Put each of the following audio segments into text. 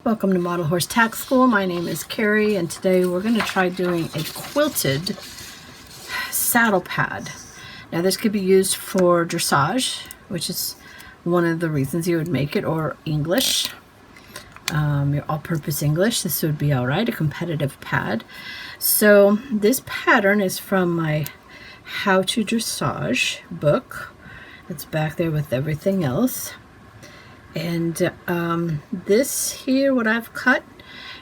Welcome to Model Horse Tack School. My name is Carrie, and today we're going to try doing a quilted saddle pad. Now this could be used for dressage, which is one of the reasons you would make it, or English, your all-purpose English. This would be all right, a competitive pad. So this pattern is from my How to Dressage book. It's back there with everything else. And this here, what I've cut,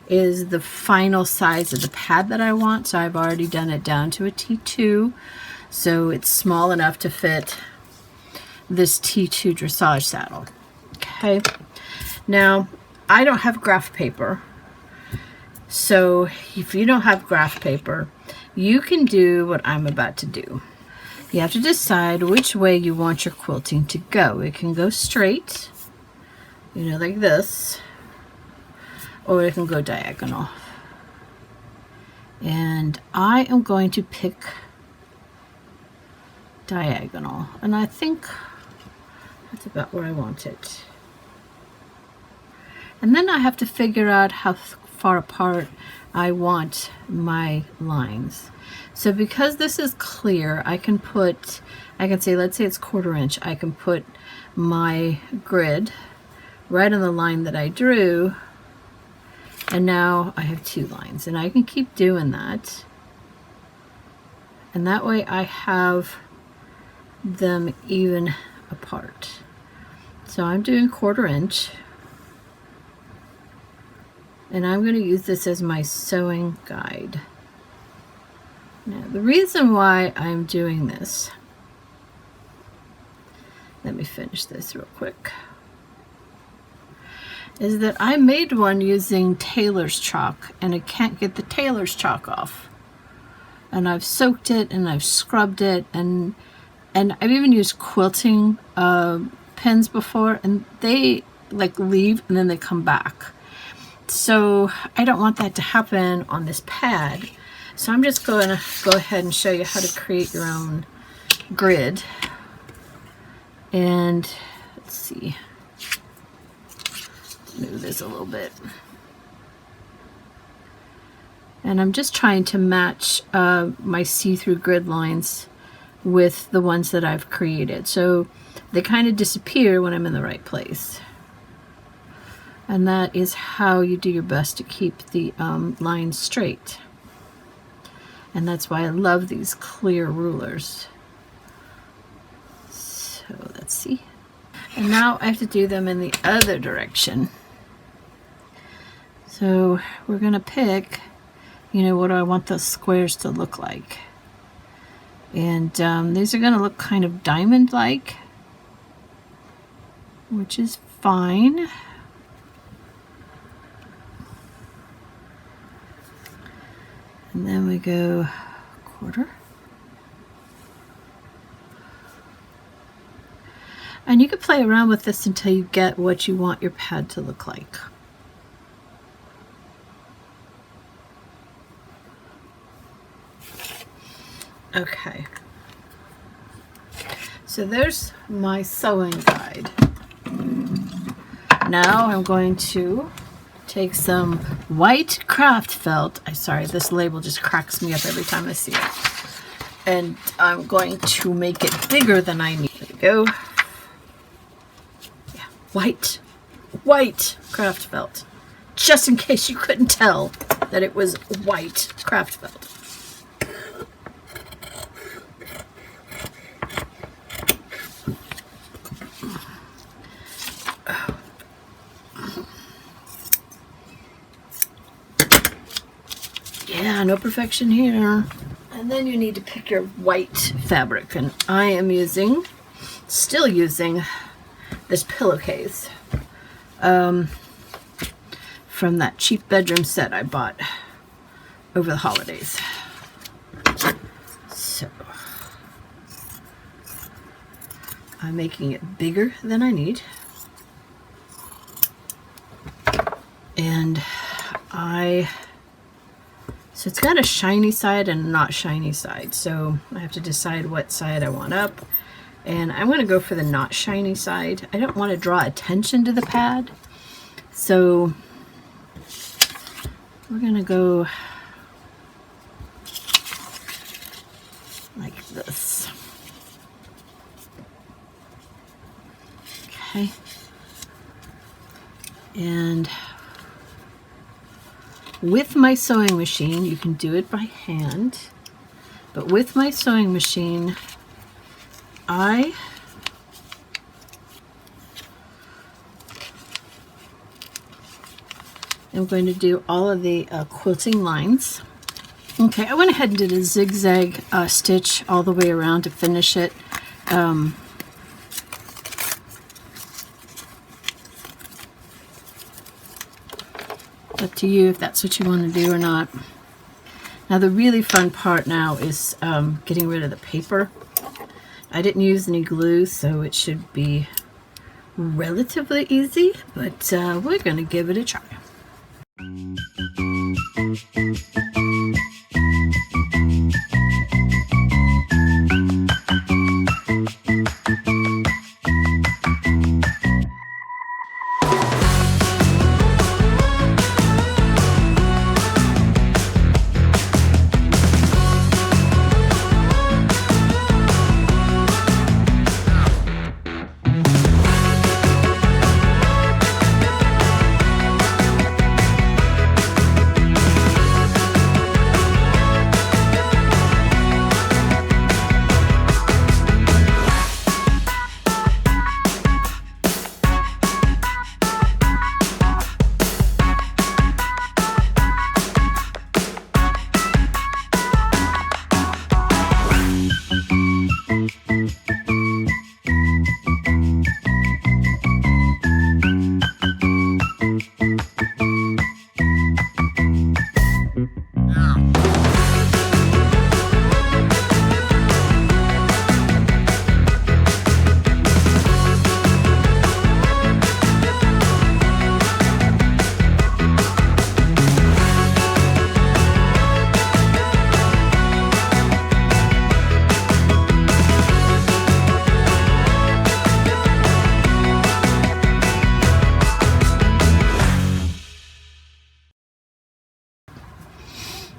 is the final size of the pad that I want. So I've already done it down to a T2. So it's small enough to fit this T2 dressage saddle. Okay. Now, I don't have graph paper. So if you don't have graph paper, you can do what I'm about to do. You have to decide which way you want your quilting to go. It can go straight, you know, like this, or it can go diagonal. And I am going to pick diagonal, and I think that's about where I want it. And then I have to figure out how far apart I want my lines. So because this is clear, I can say, let's say it's 1/4 inch, I can put my grid right on the line that I drew, and now I have 2 lines, and I can keep doing that, and that way I have them even apart. So I'm doing 1/4 inch, and I'm going to use this as my sewing guide. Now the reason why I'm doing this, let me finish this real quick, is that I made one using tailor's chalk, and I can't get the tailor's chalk off. And I've soaked it and I've scrubbed it, and I've even used quilting pens before, and they like leave and then they come back. So I don't want that to happen on this pad. So I'm just going to go ahead and show you how to create your own grid. And let's see. Move this a little bit, and I'm just trying to match my see-through grid lines with the ones that I've created, so they kind of disappear when I'm in the right place. And that is how you do your best to keep the lines straight, and that's why I love these clear rulers. So let's see, and now I have to do them in the other direction. So we're going to pick, you know, what do I want those squares to look like. And these are going to look kind of diamond-like, which is fine. And then we go 1/4. And you can play around with this until you get what you want your pad to look like. Okay, so there's my sewing guide. Now I'm going to take some white craft felt. I'm sorry, this label just cracks me up every time I see it. And I'm going to make it bigger than I need. There we go. Yeah, white craft felt. Just in case you couldn't tell that it was white craft felt. Yeah, no perfection here. And then you need to pick your white fabric, and I am still using this pillowcase from that cheap bedroom set I bought over the holidays. So I'm making it bigger than I need, and so it's got a shiny side and a not shiny side, so I have to decide what side I want up, and I'm going to go for the not shiny side. I don't want to draw attention to the pad, so We're going to go like this. Okay. And with my sewing machine, you can do it by hand, but with my sewing machine, I am going to do all of the quilting lines. Okay, I went ahead and did a zigzag stitch all the way around to finish it. Up to you if that's what you want to do or not. Now the really fun part now is getting rid of the paper. I didn't use any glue, so it should be relatively easy, but we're going to give it a try.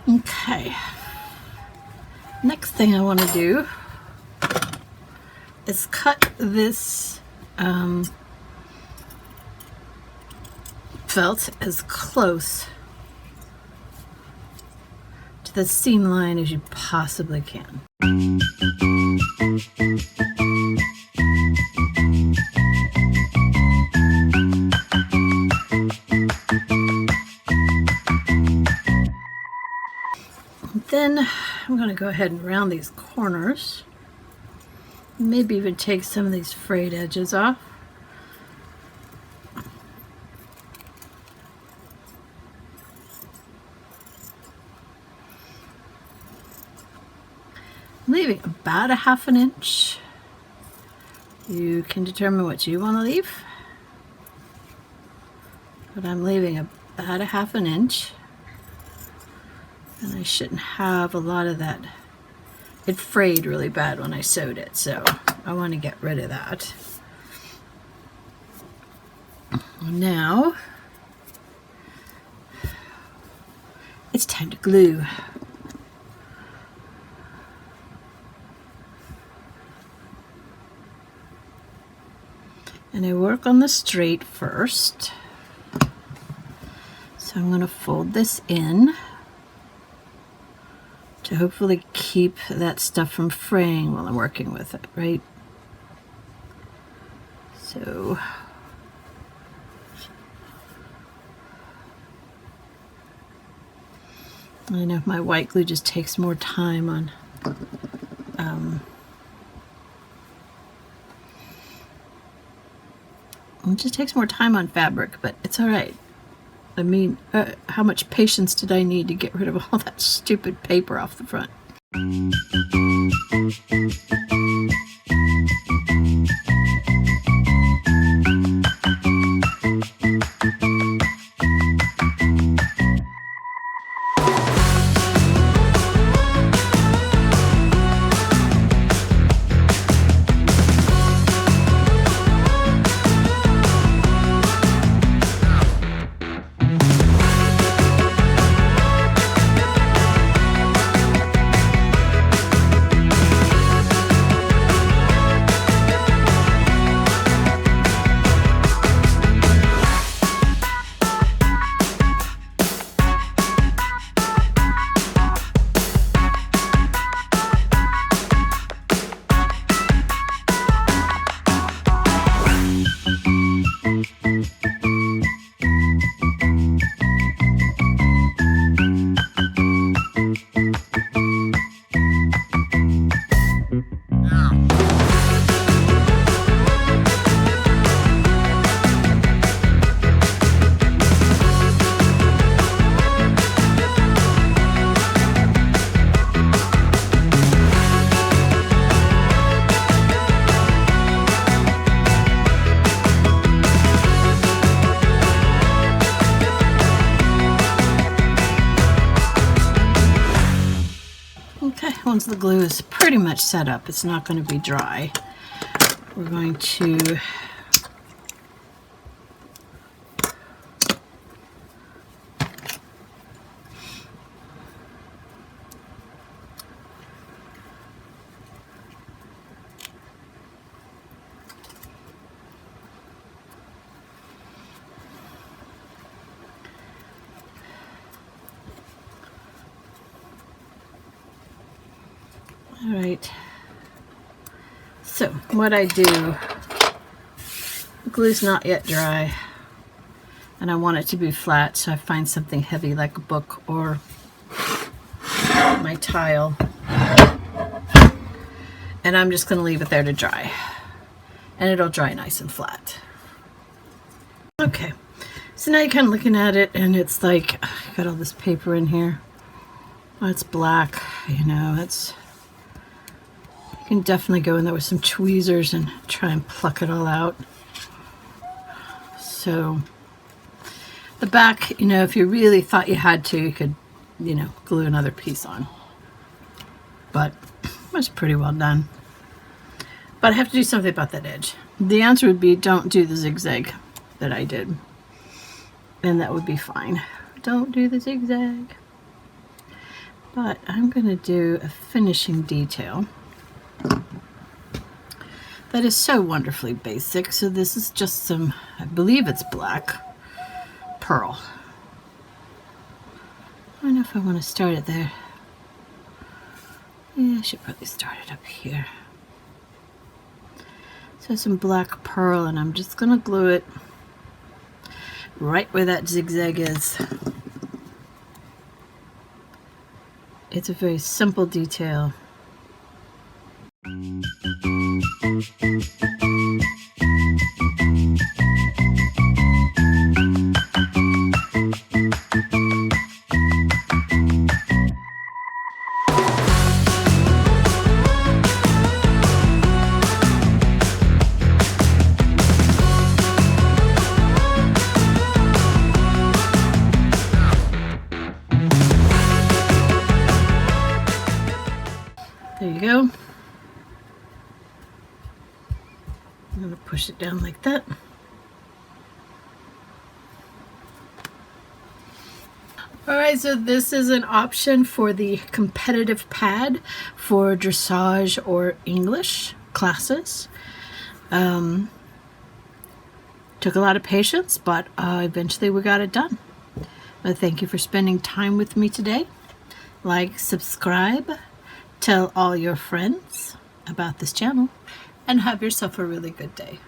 Okay, next thing I want to do is cut this felt as close to the seam line as you possibly can. Then I'm going to go ahead and round these corners, maybe even take some of these frayed edges off. I'm leaving about a ½ inch. You can determine what you want to leave, but I'm leaving about a ½ inch. And I shouldn't have a lot of that. It frayed really bad when I sewed it, so I want to get rid of that. Now, it's time to glue. And I work on the straight first. So I'm going to fold this in to hopefully keep that stuff from fraying while I'm working with it, right? So I know my white glue just takes more time on it just takes more time on fabric, but it's all right. I mean, how much patience did I need to get rid of all that stupid paper off the front? once the glue is pretty much set up, it's not going to be dry. We're going to all right. So what I do, the glue's not yet dry, and I want it to be flat, so I find something heavy like a book or my tile, and I'm just going to leave it there to dry, and it'll dry nice and flat. Okay, so now you're kind of looking at it, and it's like, I got all this paper in here. Oh, it's black, you know, it's, you can definitely go in there with some tweezers and try and pluck it all out. So the back, you know, if you really thought you had to, you could, you know, glue another piece on. But it was pretty well done. But I have to do something about that edge. The answer would be don't do the zigzag that I did. And that would be fine. Don't do the zigzag. But I'm going to do a finishing detail that is so wonderfully basic. So this is just some, I believe it's black pearl. I don't know if I want to start it there. Yeah, I should probably start it up here. So some black pearl, and I'm just going to glue it right where that zigzag is. It's a very simple detail. There you go. I'm going to push it down like that. Alright, so this is an option for the competitive pad for dressage or English classes. Took a lot of patience, but eventually we got it done. Thank you for spending time with me today. Like, subscribe, tell all your friends about this channel, and have yourself a really good day.